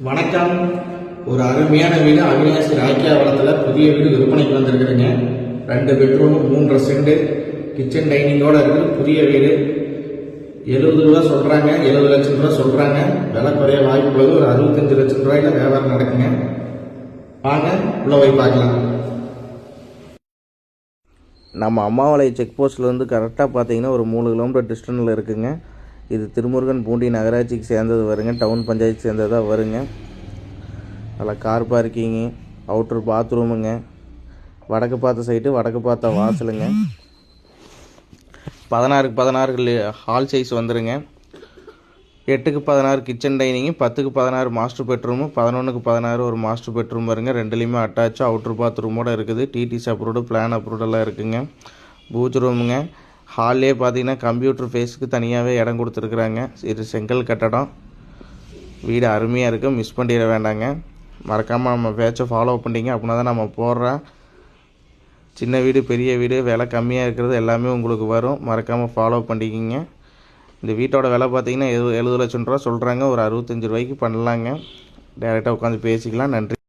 வணக்கம். ஒரு அருமையான வீடு அவினாசி ராக்கியாவளத்தில் புதிய வீடு விற்பனைக்கு வந்திருக்குதுங்க. 2 பெட்ரூம் 3 சென்ட் கிச்சன் டைனிங்கோட இருக்குது. புதிய வீடு 70 ரூபா சொல்றாங்க, 70 லட்சம் ரூபா சொல்றாங்க. விலை குறைய வாய்ப்பு உள்ளது. ஒரு 65 லட்சம் ரூபாயில வியாபாரம் நடக்குங்க. வாங்க உள்ள போய் பார்க்கலாம். நம்ம அம்மாவளை செக் போஸ்ட்லேருந்து கரெக்டாக பார்த்தீங்கன்னா ஒரு 3 கிலோமீட்டர் டிஸ்டன்ஸில் இருக்குங்க. இது திருமுருகன் பூண்டி நகராட்சிக்கு சேர்ந்தது வருங்க. டவுன் பஞ்சாயத்து சேர்ந்ததாக வருங்க. அதில் கார் பார்க்கிங்கு, அவுட்ரு பாத்ரூமுங்க, வடக்கு பார்த்த சைட்டு, வடக்கு பார்த்த வாசலுங்க. 16க்கு 16 ஹால் சைஸ் வந்துடுங்க. 8க்கு 16 கிச்சன் டைனிங்கு, 10க்கு 16 மாஸ்டர் பெட்ரூமு, 11க்கு 16 ஒரு மாஸ்டர் பெட்ரூம் வருங்க. 2லேயுமே அட்டாச்சு அவுட்ரு பாத்ரூமோடு இருக்குது. டிடிசி அப்ரூவ்டு, பிளான் அப்ரூவ்டெல்லாம் இருக்குங்க. பூஜ் ரூமுங்க. ஹால்லே பார்த்தீங்கன்னா கம்ப்யூட்டர் ஃபேஸுக்கு தனியாகவே இடம் கொடுத்துருக்குறாங்க. இது செங்கல் கட்டடம். வீடு அருமையாக இருக்குது, மிஸ் பண்ணிட வேண்டாங்க. மறக்காமல் நம்ம பேச்சை ஃபாலோ பண்ணிங்க. அப்படின்னா தான் நம்ம போடுற சின்ன வீடு பெரிய வீடு விலை கம்மியாக இருக்கிறது எல்லாமே உங்களுக்கு வரும். மறக்காமல் ஃபாலோ பண்ணிக்கிங்க. இந்த வீட்டோட விலை பார்த்தீங்கன்னா 70 லட்சம் ரூபா சொல்கிறாங்க. ஒரு 65 ரூபாய்க்கு பண்ணலாங்க. டேரெக்டாக உட்காந்து பேசிக்கலாம். நன்றி.